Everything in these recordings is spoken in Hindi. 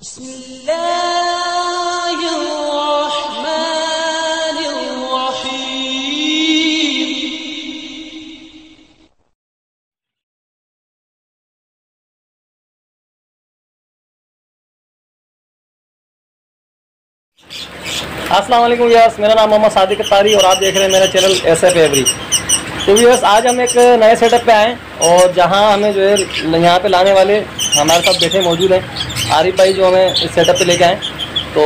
अस्सलाम वालेकुम व्यूअर्स, मेरा नाम मोहम्मद सादिक अत्तारी और आप देख रहे हैं मेरा चैनल SF एवरी। तो व्यूअर्स, आज हम एक नए सेटअप पे आए और जहां हमें जो है यहाँ पे लाने वाले हमारे साथ बैठे मौजूद हैं आरिफ भाई, जो हमें इस सेटअप पे लेके आए। तो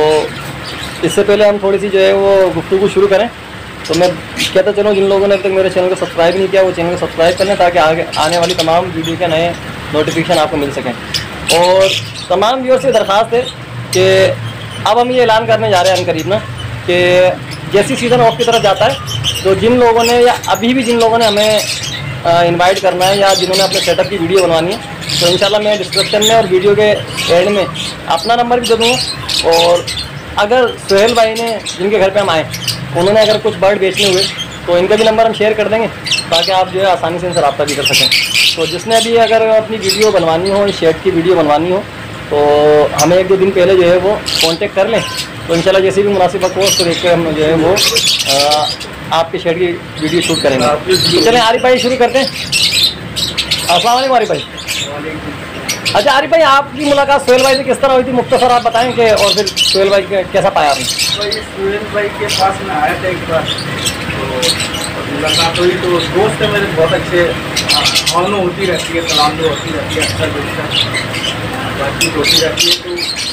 इससे पहले हम थोड़ी सी जो है वो गुफ्तगू शुरू करें, तो मैं कहता चलूँ जिन लोगों ने अब तक मेरे चैनल को सब्सक्राइब नहीं किया वो चैनल को सब्सक्राइब कर लें ताकि आगे आने वाली तमाम वीडियो के नए नोटिफिकेशन आपको मिल सकें। और तमाम व्यूअर्स से दरख्वास्त है कि अब हम ये ऐलान करने जा रहे हैं अनकरीब ना कि जैसी सीज़न ऑफ की तरफ जाता है तो जिन लोगों ने या अभी भी जिन लोगों ने हमें इनवाइट करना है या जिन्होंने अपने सेटअप की वीडियो बनवानी है, तो इंशाल्लाह मैं डिस्क्रिप्शन में और वीडियो के एंड में अपना नंबर भी दे दूँगा। और अगर सुहेल भाई ने जिनके घर पे हम आए उन्होंने अगर कुछ बर्ड बेचने हुए तो इनका भी नंबर हम शेयर कर देंगे ताकि आप जो है आसानी से इनसे रब्ता भी कर सकें। तो जिसने अभी अगर अपनी वीडियो बनवानी हो, शेड की वीडियो बनवानी हो, तो हमें एक दो दिन पहले जो है वो कांटेक्ट कर लें, तो इंशाल्लाह जैसी भी मुनासिब वक्त हो उसको देख कर हम जो है वो आपके शेड की वीडियो शूट करेंगे। तो चलें आरिफ भाई शुरू करते हैं। अस्सलाम वालेकुम आरिफ भाई। अच्छा आरिफ भाई, आपकी मुलाकात सुहेल भाई से किस तरह हुई थी, मुख्तसर आप बताएं कि, और फिर सुहेल भाई कैसा पाया आपने? सुहेल भाई के पास में आया था एक बार, तो मुलाकात हुई तो दोस्त है मेरे बहुत अच्छे, भावना होती रहती है, सलाम तो होती रहती है, अक्सर बेशतर बातचीत होती रहती है। तो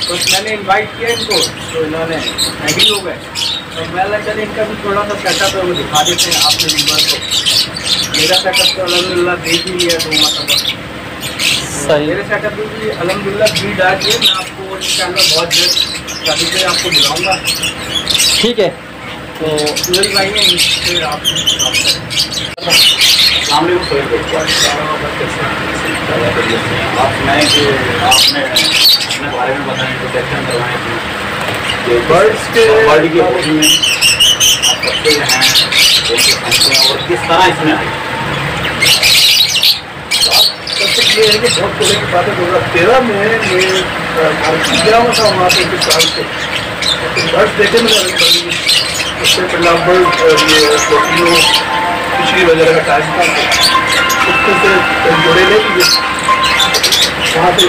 बस मैंने इनवाइट किया इनको तो इन्होंने एग्री हो गए। तो मैंने चले इनका भी थोड़ा सा सेटअप है वो दिखा देते हैं आपके व्यूअर को। मेरा सेटअप तो अल्हम्दुलिल्लाह देख ही लिया 2 मरतबा। मेरे सेटअप में भी अल्हम्दुलिल्लाह ब्रीड आ गई। मैं आपको इंशाअल्लाह बहुत जल्द शादी पे आपको बुलाऊँगा। ठीक है, तो सुहेल भाई ने इनसे आप सामने को सोए आप सुनाएं कि आपने अपने बारे में बताएं, प्रोटेक्शन करवाएं कि बर्ड्स के बर्ड की बॉडी में आप करते हैं और किस तरह इसमें आए। ये है कि बहुत पहले की बात है, 2013 में मैं भारत गया हुआ था वहाँ पे 1 साल से। तो बर्ड्स देखे मैंने उससे पहला बर्ड ये प्रोटीनो पिछली वगैरह का टाइम था, उसको से जोड़े ले लीजिए वहाँ से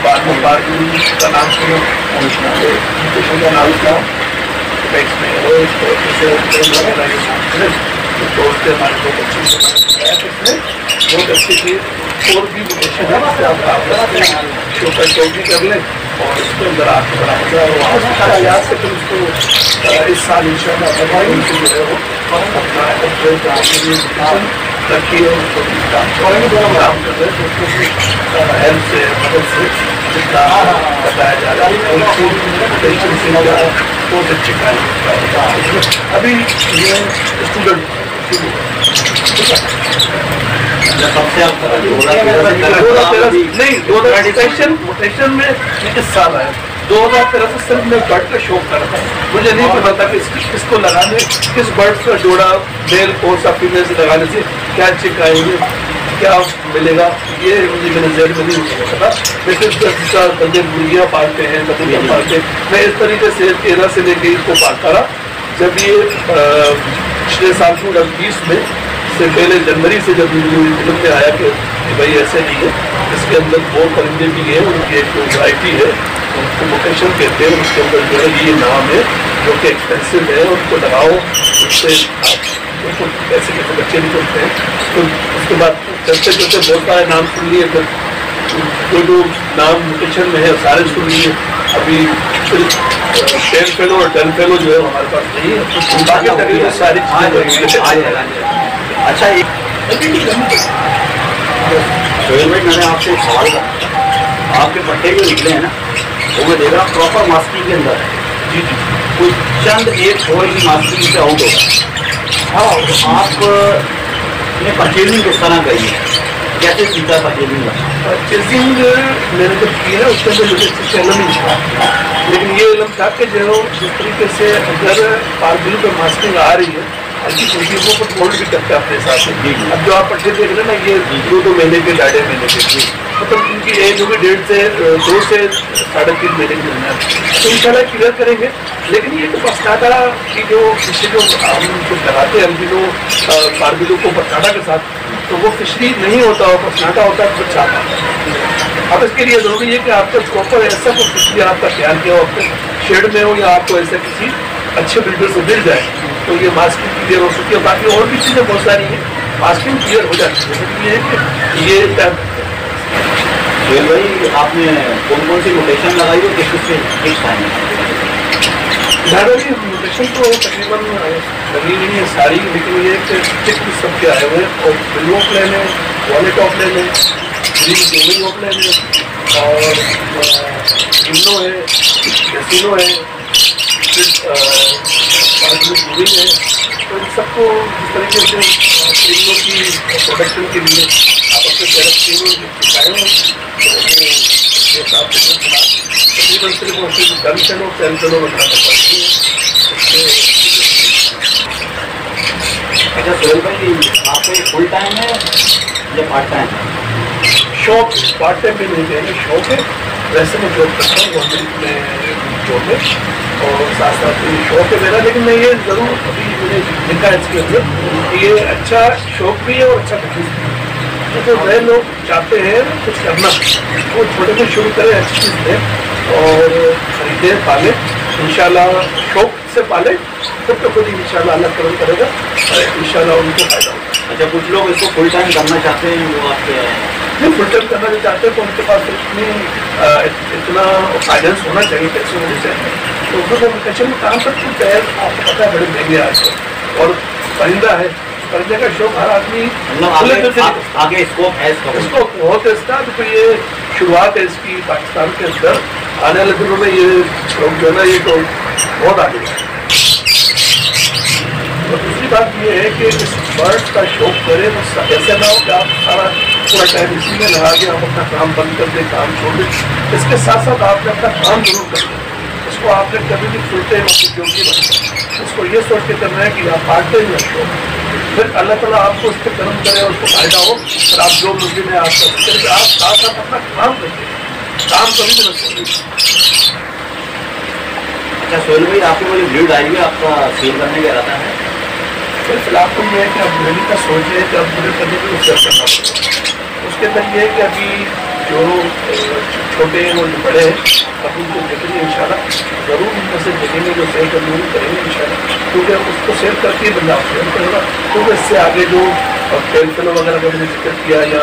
बाद में पार्किंग का नाम सुना, का नाम था दोस्त हमारे बहुत अच्छे से बहुत अच्छी चीज़ और भी चौकी कर लें और उसके अंदर आपको बड़ा मजा और वहाँ से सारा याद से फिर उसको इस साल इंशाअल्लाह जो है वो अपना रखी है, उसको काम कर रहे हैं। उसको हेल्प से मदद से जितना बताया जा रहा है बहुत अच्छी कार्य अभी ये स्टूडेंट नहीं 2013 में 21 साल आए। 2013 से सिर्फ मैं बर्ड का शौक कर रहा था, मुझे नहीं पता था कि किसको लगाने, किस बर्ड का जोड़ा मेल कौन सा फीमेल से लगाने से क्या चिक आएंगे, क्या मिलेगा, ये मुझे मेरे जेल में नहीं हो सकता। मैं सिर्फ बंदे मुर्गियाँ पालते हैं, बकरियाँ पालते हैं, मैं इस तरीके से 13 से लेकर इसको पालता रहा। जब ये पिछले साल 2020 में से पहले जनवरी से जब फिल्म में आया कि भाई ऐसे नहीं है, इसके अंदर 2 परिंदे भी हैं, उनकी एक वैरायटी है, उनको वोकेशन कहते हैं, उसके अंदर जो है ये नाम है जो कि एक्सपेंसिव है, उनको लगाओ, उससे उनको पैसे के बच्चे निकलते हैं। तो उसके बाद चलते चलते बहुत सारे नाम सुन लिए, जो नाम वोकेशन में है सारे सुन लिए। अभी सिर्फ 10 फेलो और 10 फेलो जो है हमारे पास नहीं है, बाकी तकरीबन सारी अच्छा सोहेल भाई, मैंने आपसे एक सवाल करा, आपके पट्टे जो निकले हैं ना वो मैं देख रहा हूँ प्रॉपर मास्किंग के अंदर है। जी जी, कोई चंद एक और की मास्किंग से आउट होगा। हाँ, आपने परचेजिंग किस तरह करी है, कैसे सीखा परचेजिंग का? परचेजिंग मैंने जब की है उसके अंदर मुझे इलम नहीं था, लेकिन ये इलम था कि जो जिस तरीके से अगर पार्किंग पर मास्किंग आ रही है हल्की फुल्की वो होल्ड भी करते हैं अपने साथ में। अब जो आप पट्टे देख रहे हैं ना, ये 2 महीने के 2.5 महीने के, मतलब इनकी एज होगी 2 से 3.5 महीने की मिलना है। तो इंशाल्लाह क्लियर करेंगे। लेकिन ये तो पसनाटा की जो फिशरी जो हम कुछ लगाते हैं अल्बिनो कार्बिनो को पसनाटा के साथ, तो वो फिशरी नहीं होता हो, पसनाटा होता है कुछ आता। अब इसके लिए ज़रूरी है कि आपको प्रॉपर ऐसा कुछ फिशरी आपका तैयार किया हो, अपने शेड में हो या आपको ऐसे किसी अच्छे बिल्डर से मिल जाए, तो ये मास्किंग क्लियर हो सकती है। बाकी और भी चीज़ें बहुत सारी हैं, मास्किंग क्लियर हो जाती है। ये है कि ये भाई आपने कौन कौन सी रोटेशन लगाई हो, किस टाइम रोटेशन तो तकरीबन लगी हुई है सारी, लेकिन ये चिक सबके आए हुए हैं। और बिल्लो प्लेन है, वॉलेट ऑफ प्लेन है, ग्रीन ऑफ प्लेन है, और इनो है, कैसीनो है, है। तो इन सबको इस तरीके से क्रीमों की प्रोडक्शन के लिए आप अपने क्रीमों सिखाए हैं, तो उसके हिसाब से तकरीबन सिर्फ डन चलो टेन चलो बनाना पड़ती है। अच्छा सोहेल भाई, आपको ये फुल टाइम है या पार्ट टाइम है? शौक, पार्ट टाइम भी नहीं कहेंगे, शौक है। वैसे मैं जॉब करता हूँ गवर्नमेंट में जॉब में, और साथ साथ ये शौक है मेरा। लेकिन मैं ये ज़रूर अभी मैंने लिखा है इसके अंदर कि ये अच्छा शौक भी है और अच्छा बिजनेस भी है। तो नए लोग चाहते हैं कुछ करना, वो छोटे से शुरू करें, अच्छी चीज़ दें और खरीदे पाले, इंशाल्लाह शौक से पाले तो खुद इंशाल्लाह अल्लाह करम करेगा और इंशाल्लाह उनको फायदा होगा। अच्छा, कुछ लोग इसको फुल टाइम करना चाहते हैं, वो आपके नहीं फुल टाइम करना जो चाहते हैं तो उनके पास इतना फाइनेंस होना चाहिए पैसे होने चाहिए, तो उनको लोकेशन में काम करते हैं। आपको पता है बड़े महंगे आजकल, और परिंदा है, परिंदे का शौक हर आदमी आगे स्कोप है, इसको बहुत है इसका। तो ये शुरुआत है इसकी पाकिस्तान के अंदर, आने वाले दिनों में ये लोग जो है ना ये तो बहुत आगे है। और दूसरी बात ये है कि इस बर्ड का शौक करें तो ऐसा ना हो कि आप सारा पूरा टाइम इसी में लगा के आप अपना काम बंद कर दें, काम छोड़ दें। इसके साथ साथ आपने अपना काम जरूर करना है, इसको आपने कभी भी फुल टाइम अपनी ड्यूटी बनाना, उसको ये सोच के करना है कि आप पार्ट टाइम या शौक, फिर अल्लाह ताला आपको उस पर कर्म करे और उसको फायदा हो, फिर आप जो मुश्किल है आप कर सकते हैं। आप साथ साथ अपना काम करिए, काम कभी भी न छोड़िए। अच्छा सोहेल भाई, आपकी बड़ी भीड़ आई है, आपका सेल करने का इरादा है? फिलहाल तो ये है कि अब डेली का सोच है कि अब पूरे करने के लिए सेल करना पड़ेगा। उसके अंदर ये है कि अभी जो छोटे हैं वो जो बड़े हैं, अब उनको देखेंगे इंशाल्लाह, ज़रूर उनमें से देखेंगे जो सेल करने को करेंगे इंशाल्लाह, क्योंकि उसको सेल करके बंदा सेल करेगा। तो इससे आगे जो पेन फेलो वगैरह का मैंने जिक्र किया या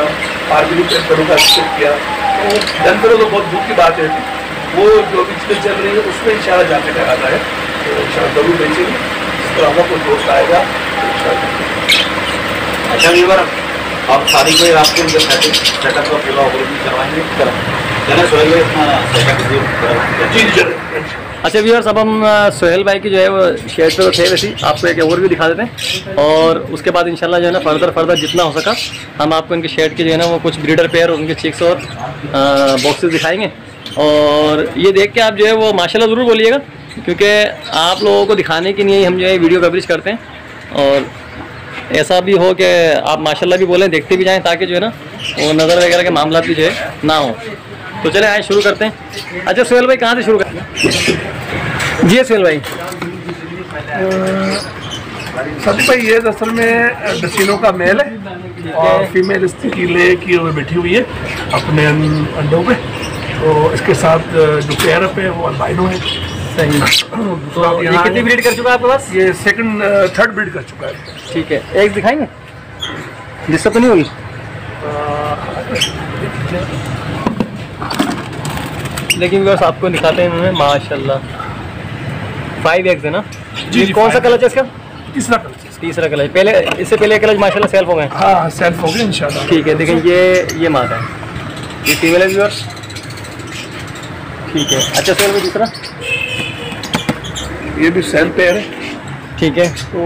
आर्मी पेन फेलो का जिक्र किया, तो डन फेलो तो बहुत दूर की बात है, वो जो अभी चीज़ें चल रही है उसमें इंशाल्लाह जाके लगाना है, तो इंशाल्लाह ज़रूर बेचेंगे। इस तरह का कोई दोस्त आएगा तो इंशाल्लाह। अच्छा व्यूअर, अब शादी को आपको सेटअप का पूरा ऑपरेशन करवाएंगे, चले सोहेल भाई अपना सेटअप जी जी। अच्छा व्यूअर्स, अब हम सोहेल भाई की जो है वो शेड पे तो थे, वैसे आपको एक ओवरव्यू दिखा देते हैं, और उसके बाद इंशाल्लाह जो है ना फर्दर जितना हो सका हम आपको इनके शेड के जो है ना वो कुछ ब्रीडर पेयर और उनके चिक्स और बॉक्सेस दिखाएंगे। और ये देख के आप जो है वो माशाल्लाह ज़रूर बोलिएगा, क्योंकि आप लोगों को दिखाने के लिए हम जो है वीडियो कवरेज करते हैं, और ऐसा भी हो कि आप माशाल्लाह भी बोलें, देखते भी जाएं, ताकि जो है ना वो नज़र वगैरह के मामला भी जो है ना हो। तो चले आए शुरू करते हैं। अच्छा सोहेल भाई, कहाँ से शुरू करें? जी सोहेल भाई। सती भाई ये असल में डसिनो का मेल है और फीमेल इसकी ले की हुई बैठी हुई है अपने अंडों पे, तो इसके साथ जो पेयर अप है वो अल्बाइनो है। सही। तो ये कितनी ब्रीड कर चुका है आपके पास? ये थर्ड ब्रीड कर चुका है। ठीक है, एक दिखाएंगे जिससे तो नहीं होगी? लेकिन बस आपको दिखाते हैं इन्होंने माशाल्लाह 5 एग्स है ना जी। कौन सा कलर है इसका? तीसरा कलर। तीसरा कलर। पहले इससे पहले कलर माशाल्लाह सेल्फ हो गए। हाँ सेल्फ हो गए इंशाल्लाह। ठीक है, देखें ये मादा है, ये फीमेल है व्यूअर्स। ठीक है। अच्छा सोहेल भाई दूसरा? ये भी सेल्फ पेयर है। ठीक है, तो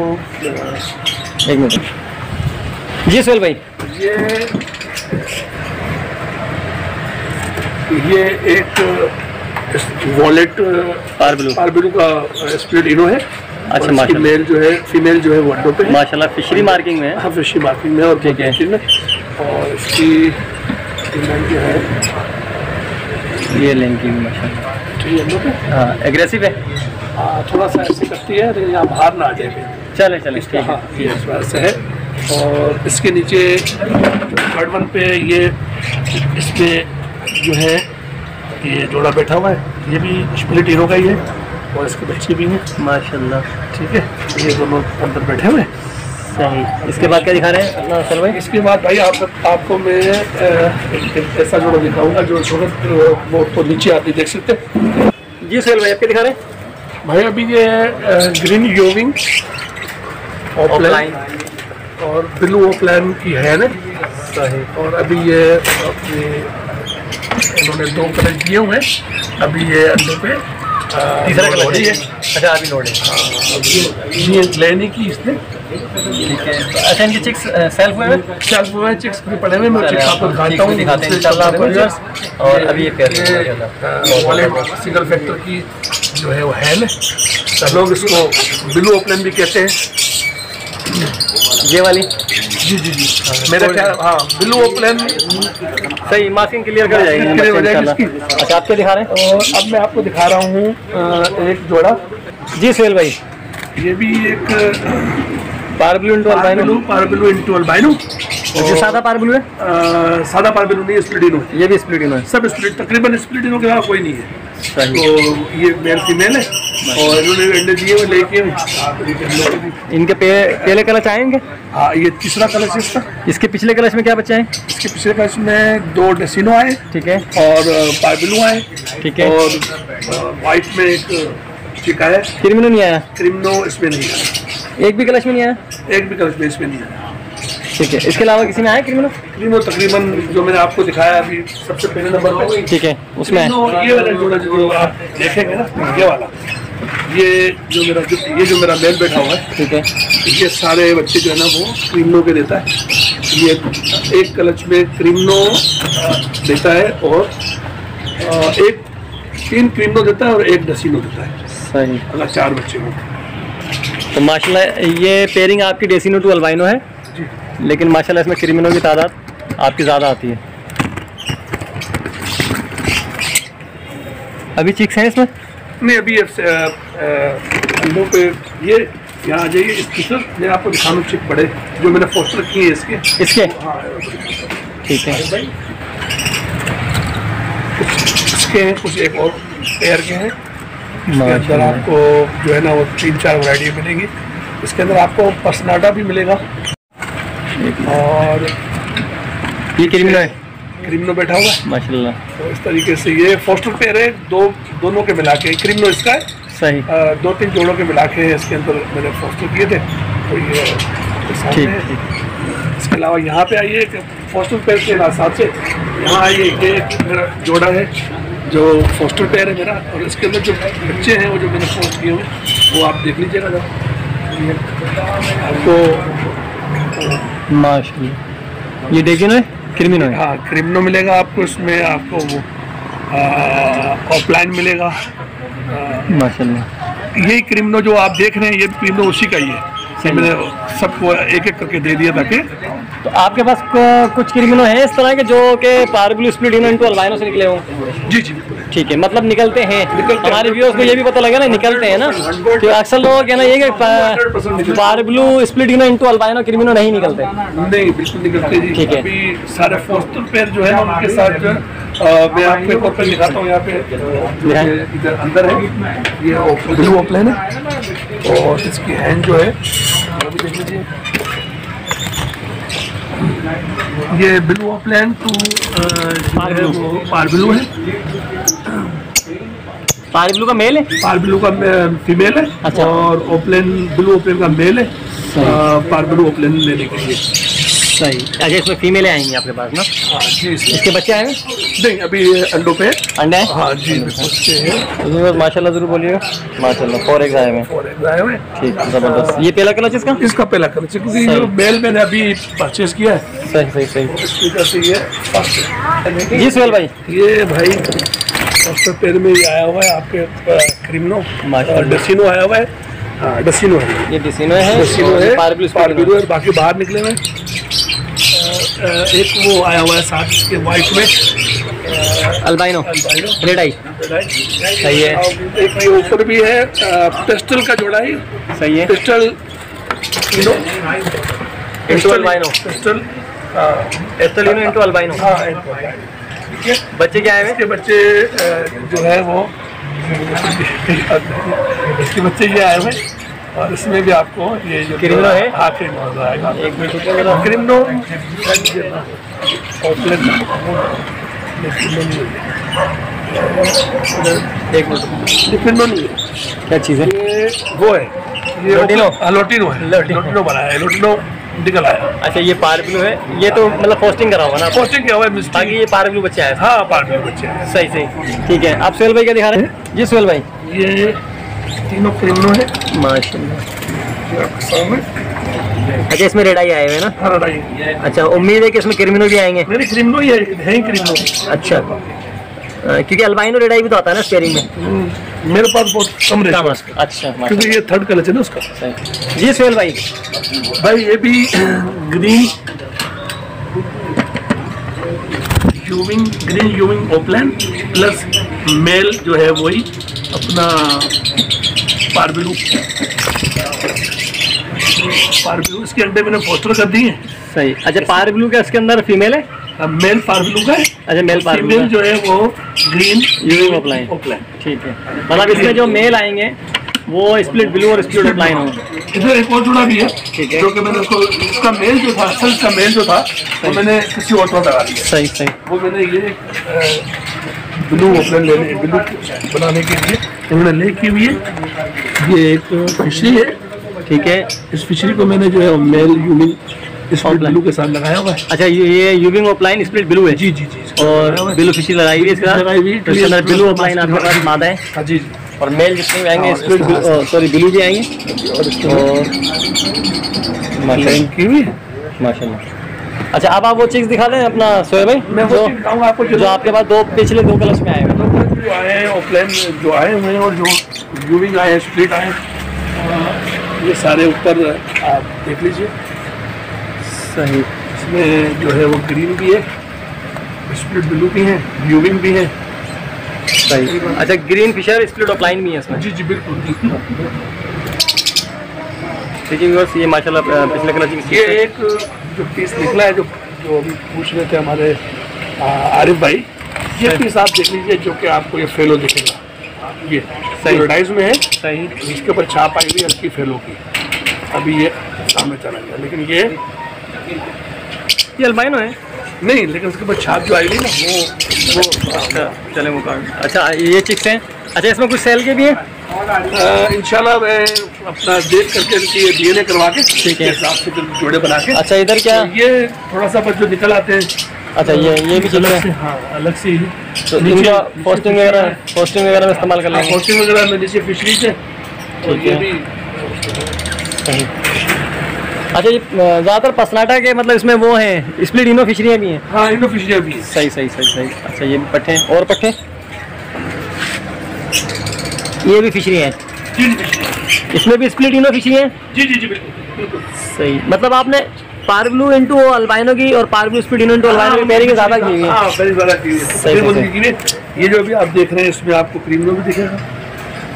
एक मिनट जी सोहेल भाई। ये एक वॉलेट पारबिलू का स्प्लिट इनो है अच्छा इसकी माशाल्लाह। मेल जो है, फीमेल जो है वो अंडों पे है। माशाल्लाह फिशरी मार्किंग में है। हाँ, फिशरी मार्किंग में और ठीक है। में। और इसकी फीमेल जो है ये लेंगी माशाल्लाह, ठीक है अंडों पे। हाँ एग्रेसिव है। हाँ, थोड़ा सा ऐसे करती है लेकिन यहाँ बाहर ना आ जाए। चले चले ठीक है। हाँ, ये इस बार से है। और इसके नीचे थर्ड वन पे ये इसमें जो है ये जोड़ा बैठा हुआ है, ये भी स्प्लिट हीरो का ही है और इसके बच्चे भी हैं माशाल्लाह। ठीक है। ये दोनों अंदर बैठे हुए हैं। सही। इसके बाद क्या दिखा रहे हैं अपना असल भाई? इसके बाद भाई आपको मैं एक ऐसा जोड़ा दिखाऊंगा जो वो तो नीचे आप भी देख सकते हैं। जी सोहेल भाई, आप क्या दिखा रहे हैं? भाई अभी ये ग्रीन योविंग ऑफलाइन और ब्लू ऑफलाइन की है ना। सही। और अभी ये अपने इन्होंने 2 कलर दिए हुए हैं। अभी ये अंडों पे तीसरा कलर है। अच्छा अभी लोड है। ये लेने की इसने। ठीक है। अच्छा इनके चिक्स सेल्फ हुए हैं? सेल्फ हुए हैं, चिक्स भी पड़े हुए हैं। मैं चिक्स आपको दिखाता हूँ, दिखाते हैं इंशाल्लाह आपको व्यूअर्स। और अभी ये पेयर वाले सिंगल फैक्टर की जो है वो है ना, सब लोग इसको ब्लू ओपलन भी कहते हैं। ये वाली। जी जी जी, मेरा ख्याल हाँ ब्लू ओपलन सही मार्किंग क्लियर कर जाएगी क्लियर हो जाएगी इसकी। अच्छा आप क्या दिखा रहे हैं? और अब मैं आपको दिखा रहा हूँ एक जोड़ा। जी सोहेल भाई, ये भी एक पारब्लू इंटू अल्बाइनो। पारब्लू into albino. जो सादा पारब्लू है? सादा पारब्लू नहीं, स्प्लिटिनो। ये भी स्प्लिटिनो है। सब स्प्लिट, तकरीबन स्प्लिटिनो के अलावा कोई नहीं है। सही। तो ये मेल फीमेल है और इन्होंने अंडे दिए हुए लेके। इनके पहले कलर चाहेंगे? हाँ, ये तीसरा कलश है इसका। इसके पिछले कलश में क्या बच्चे हैं? इसके पिछले कलश में 2 डेसिनो आए, ठीक है, और पारब्लू आए, ठीक है, और वाइट में एक चिका है। क्रिमिनो नहीं आया? क्रिमिनो इसमें नहीं आया, एक भी कलश में नहीं आया? एक भी कलश में इसमें नहीं आया। ठीक है। इसके अलावा किसी में आया क्रिमिनो? क्रिमिनो तकरीबन जो मैंने आपको दिखाया अभी सबसे पहले नंबर पर, ठीक है, उसमें है। ये वाला जोड़ा जो आप देखेंगे ना, ये वाला, ये जो मेरा मेल बैठा हुआ है, ठीक है, ये सारे बच्चे जो है ना वो क्रिमिनो के देता है। ये एक कलच में क्रिमिनो देता है और 3 क्रिमिनो देता है और 1 डेसिनो देता है। सही। अगर 4 बच्चे हो तो माशाल्लाह ये पेयरिंग आपकी डेसिनो टू अल्बाइनो है, लेकिन माशाल्लाह इसमें क्रिमिनो की तादाद आपकी ज़्यादा आती है। अभी चिक्स हैं इसमें? नहीं, अभी अंडों पे ये यहाँ आ जाइए। इसकी सर मैं आपको दिखाना चिक पड़े जो मैंने फोटो रखी है इसके। हाँ ठीक है। कुछ इसके हैं, कुछ एक और पेयर के हैं। इसके अंदर आपको जो है ना वो 3-4 वैरायटी मिलेगी। इसके अंदर आपको पर्सनाटा भी मिलेगा और ये क्रिमिनो है, क्रिमिनो बैठा हुआ है माशाल्लाह। तो इस तरीके से ये फोस्टर पेयर है, दोनों के मिला के। क्रिमिनो इसका है, सही। 2-3 जोड़ों के मिला के इसके अंदर मैंने फोस्टर किए थे। तो ये ठीक है। ठीक। इसके अलावा यहाँ पे आइए, फोस्टर पेयर के हिसाब से यहाँ आइए। ये मेरा जोड़ा है जो फोस्टर पेयर है मेरा, और इसके अंदर जो बच्चे हैं वो जो मैंने फोस्ट किए हुए वो आप देख लीजिएगा जब आपको। माशाल्लाह ये डेजिनो है, क्रिमिनो है? हाँ, क्रिमिनो मिलेगा आपको इसमें। आपको वो ऑफलाइन मिलेगा। माशाल्लाह। यही क्रिमिनो जो आप देख रहे हैं ये क्रिमिनो उसी का ही है। मैंने सबको एक एक करके दे दिया ताकि। तो आपके पास कुछ क्रिमिनो है इस तरह के जो कि पारब्लू स्प्लिटिनो इंटू अल्बाइनो से निकले हों? जी जी, ठीक है, मतलब निकलते हैं। हमारे व्यूअर्स को ये भी पता लगा ना, निकलते हैं ना। 100% तो अक्सर लोगों का कहना ये कि पारब्लू स्प्लिटिनो इंटू अल्बाइनो क्रिमिनो नहीं निकलते। नहीं, बिल्कुल निकलते जी। ठीक है। अभी सारे फोस्टर पेयर जो है ना उनके साथ जो मैं आपको एक और पेयर दिखाता हूँ। यहाँ पे इधर अंदर है, ये ब्लू ओपलन है और इसकी हैंड जो है वो भी देख लीजिए। ये ब्लू ओपलन टू पारब्लू है। पारब्लू का मेल है, पारब्लू का फीमेल है। अच्छा। और ओपलन ब्लू ओपलन का मेल है। पारब्लू ओपलन लेने के लिए। सही। अच्छा इसमें फीमेलें आएंगी आपके पास ना? हाँ जी। इसके बच्चे आए हैं? नहीं, अभी ये अंडों पे है। अंडे हैं? हाँ जी, बच्चे हैं। तो माशाल्लाह ज़रूर बोलिएगा। माशाल्लाह 4 एग्स आए हैं। 4 एग्स आए हुए। ठीक, ज़बरदस्त। ये पहला कलच इसका? इसका पहला कलच है क्योंकि जो मेल मैंने अभी परचेज किया है। सही सही सही। इस वजह से ये फर्स्ट है। जी सोहेल भाई, ये भाई फर्स्ट पेयर में ये आया हुआ है आपके क्रिमिनो, माशाल्लाह। डेसिनो आया हुआ है। हाँ डसिनो है, ये डिसिनो है, डसिनो है, पारबिलो है, बाकी बाहर निकले हुए। एक वो आया हुआ है साथ इसके वाइट में, अल्बाइनो रेड आई, सही है। एक ये ऊपर भी है पेस्टल का जोड़ा है, सही है, पेस्टल इंटू अल्बाइनो, पेस्टल एस्टलिनो इंटू अल्बाइनो। हाँ बच्चे क्या है? इसके बच्चे जो है वो इसके बच्चे ये आए हुए, और इसमें भी आपको ये जो क्रिमिनो है, हाँ क्रिमिनो आएगा, एक मिनट रुकिए जरा। क्रिमिनो एक मिनट, क्रिमिनो नहीं है, क्या चीज़ है? ये वो है, ये लोटिनो? लोटिनो है, लोटिनो बनाया है, लोटिनो निकल आया। अच्छा ये पारबिलो है, ये तो मतलब पोस्टिंग करा होगा ना? पोस्टिंग क्या हुआ है मिस्टर? बाकी ये पारबिलो बच्चे आए। हाँ पारबिलो बच्चे हैं। सही सही, ठीक है। आप सोहेल भाई क्या दिखा रहे हैं? जी सोहेल भाई, ये तीनों क्रिमिनो है माशाल्लाह। आपके सामने। अच्छा इसमें रेड आई आए हुए ना? हाँ लड़ाई अच्छा उम्मीद है कि इसमें क्रिमिनो भी आएंगे। मेरी क्रिमिनो ही है ही क्रिमिनो। अच्छा क्योंकि अल्बाइनो रेड आई भी तो आता है ना स्पेयरिंग में। मेरे पास बहुत कम रेट है, अच्छा क्योंकि ये थर्ड कलर है ना उसका। सही। जी सोहेल भाई, भाई ये भी ग्रीन यूविंग ओपलैंड प्लस मेल जो है वही अपना पारबिलू इसके अंडे मैंने पोस्टर कर दिए। सही। अच्छा पारबिलो का इसके अंदर फीमेल है? मेल पारबिलू का है। अच्छा मेल पारबिलो फीमेल जो है वो ग्रीन यूविंग ओपलाइन। ठीक है, मतलब इसमें जो मेल आएंगे वो स्प्लिट ब्लू और स्प्लिट ओपलाइन होंगे। इधर एक और जुड़ा भी है, ठीक है, जो कि मैंने उसको उसका मेल जो था, असल का मेल जो था वो मैंने किसी और को लगा दिया। सही सही। वो मैंने ये ब्लू ओपलैंड ब्लू बनाने के लिए उन्होंने ले की हुई है। ये एक फिशरी है, ठीक है। इस फिशरी को मैंने जो है मेल यूविंग स्प्लिट ब्लू के साथ लगाया हुआ है। अच्छा ये यूविंग ओपलाइन स्प्लिट ब्लू है? जी जी जी। और ब्लू फिशरी लगाई हुई है इसके अंदर, ब्लू ओपलाइन आपके पास मादा है? हाँ जी। और मेल जितने भी आएंगे स्प्लिट सॉरी ब्लू भी आएंगे। और माशाल्लाह। अच्छा अब आप वो चिक्स दिखा दें अपना सोहेल भाई। मैं वो दिखाऊंगा आपको जो आपके पास दो पिछले दो कलर्स में आए हुए जो आए हैं ओपलैन जो आए हुए हैं, और जो यूविंग आए हैं स्प्लिट आए हैं, ये सारे ऊपर आप देख लीजिए। सही। इसमें जो है वो ग्रीन भी है, स्प्लिट ब्लू भी है, यूविंग भी है। सही। अच्छा ग्रीन फिशर स्प्लिट ऑफलाइन भी है इसमें? जी जी बिल्कुल। देखिए व्यूअर्स ये माशाल्लाह पिछले कलर की ये एक जो पीस निकला है, जो अभी पूछ रहे थे हमारे आरिफ भाई, ये पीस आप देख लीजिए, जो कि आपको ये फेलो दिखेगा। ये पैराडाइज में है। सही। इसके ऊपर छाप आई हुई हल्की फेलो की। अभी ये सामने चला गया, लेकिन ये अल्बाइनो है? नहीं, लेकिन उसके ऊपर छाप जो आई हुई ना वो अच्छा चले वो कार्ड। अच्छा ये चिक्स हैं। अच्छा इसमें कुछ सेल के भी हैं? इंशाल्लाह मैं अपना देख करके इनकी ये डीएनए करवा के ठीक है हिसाब से जोड़े बना के। अच्छा इधर क्या तो ये थोड़ा सा बस जो निकल आते हैं। अच्छा ये भी अलग से, हाँ अलग से ही तो इनका पोस्टिंग वगैरह में इस्तेमाल कर लेंगे। पोस्टिंग वगैरह में नीचे फिशरी से, और ये भी सही। अच्छा ये ज़्यादातर पसनाटा के मतलब इसमें वो हैं स्प्लिट इनो फिशरियाँ भी हैं? हाँ इनो फिशरियाँ भी हैं। सही सही सही सही। अच्छा ये भी पट्टे और पट्टे, ये भी फिशरी हैं? इसमें भी स्प्लिट इनो फिशरी हैं? जी जी जी बिल्कुल। सही। मतलब आपने पारब्लू इंटू अल्बाइनो की और पारब्लू स्प्लिट इनो इंटू अल्बाइनो की पेयरिंग ज़्यादा की हुई है? हाँ वेरी ज़्यादा की हुई है। ये जो भी आप देख रहे हैं इसमें आपको क्रीमिनो भी दिखेगा,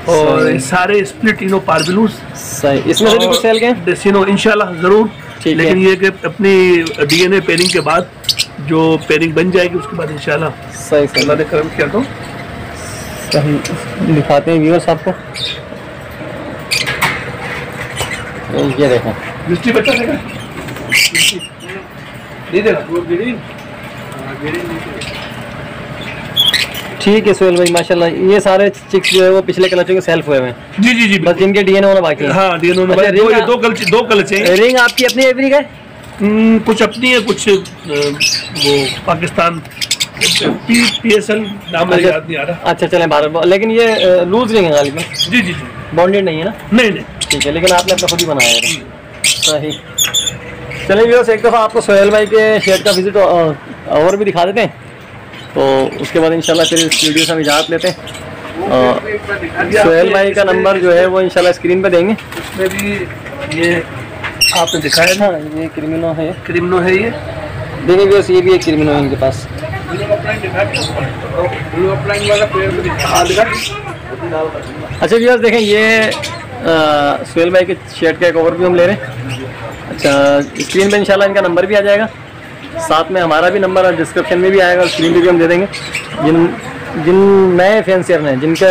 और सारे स्प्लिट इनो पारबिलूस। सही। इसमें से भी कुछ सेल के डेसिनो इंशाल्लाह ज़रूर। लेकिन ये कि अपनी डीएनए पेयरिंग के बाद जो पेयरिंग बन जाएगी उसके बाद इंशाल्लाह सही सही अल्लाह ने करम किया तो सही दिखाते हैं व्यूअर्स आपको। ये देखो मिस्टी बच्चा देगा नहीं देगा वो ग्रीन। ठीक है सोहेल भाई माशाल्लाह। ये सारे चिक्स जो है वो पिछले कलचों के सेल्फ हुए हैं? जी जी जी बस जिनके डीएनए होना बाकी है। हाँ डीएनए होना बाकी। ये दो कलचे हैं। रिंग आपकी अपनी एवरी का है? कुछ अपनी है, कुछ वो पाकिस्तान PSL नाम मुझे याद नहीं आ रहा। अच्छा चलें भारत, लेकिन ये लूज रिंग है गालिबन? जी जी जी बॉन्डेड नहीं है ना? नहीं नहीं। ठीक है, लेकिन आपने अपना खुद ही बनाया है। सही। चलिए व्यूअर्स एक दफ़ा आपको सोहेल भाई के शेड का विजिट और भी दिखा देते हैं, तो उसके बाद इंशाल्लाह फिर इस वीडियो से हम इजाज़त लेते हैं। सोहेल भाई का नंबर जो है वो इंशाल्लाह स्क्रीन पे देंगे। इसमें भी ये आपने दिखाया ना, ये क्रिमिनो है, क्रिमिनो है ये। देखिए व्यूअर्स ये भी एक क्रिमिनो है इनके पास। अच्छा व्यूअर्स देखें ये सोहेल भाई के शर्ट का एक ओवरव्यू हम ले रहे हैं। अच्छा स्क्रीन पे इंशाल्लाह इनका नंबर भी आ जाएगा, साथ में हमारा भी नंबर और डिस्क्रिप्शन में भी आएगा और स्क्रीन पे भी हम दे देंगे। जिन नए फैंसियर हैं जिनका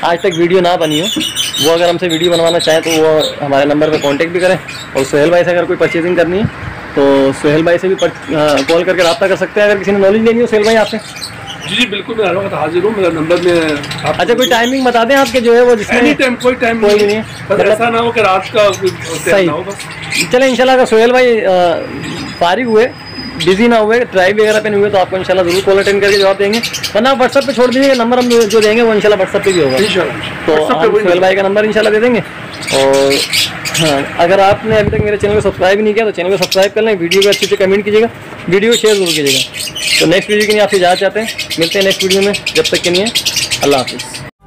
आज तक वीडियो ना बनी हो, वो अगर हमसे वीडियो बनवाना चाहें तो वो हमारे नंबर पे कांटेक्ट भी करें। और सोहेल भाई से अगर कोई परचेजिंग करनी है तो सोहेल भाई से भी कॉल करके रब्ता कर सकते हैं। अगर किसी ने नॉलेज लेनी हो सोहेल भाई आपसे। जी बिल्कुल, मैं हर वक्त हाजिर हूँ, मेरा नंबर में। अच्छा कोई टाइमिंग बता दें आपके जो है वो, जिसमें एनी टाइम, कोई टाइम कोई नहीं है, बस ऐसा ना हो कि रात का सही ना हो बस। चले इंशाल्लाह अगर सोहेल भाई फारिग हुए, बिजी ना हुए, ड्राइव वगैरह पे नहीं हुए तो आपको इंशाल्लाह जरूर कॉल अटेंड करके जवाब देंगे, वरना आप व्हाट्सएप पे छोड़ दीजिएगा। नंबर हम जो देंगे वो इंशाल्लाह व्हाट्सएप पे भी होगा। तो आप सोहेल भाई का नंबर इंशाल्लाह दे देंगे। और हाँ, अगर आपने अभी तक मेरे चैनल को सब्सक्राइब नहीं किया तो चैनल को सब्सक्राइब कर लें, वीडियो को अच्छे से कमेंट कीजिएगा, वीडियो को शेयर जरूर कीजिएगा। तो नेक्स्ट वीडियो के लिए आपसे इजाज़त चाहते हैं, मिलते हैं नेक्स्ट वीडियो में, जब तक के लिए अल्लाह हाफिज़।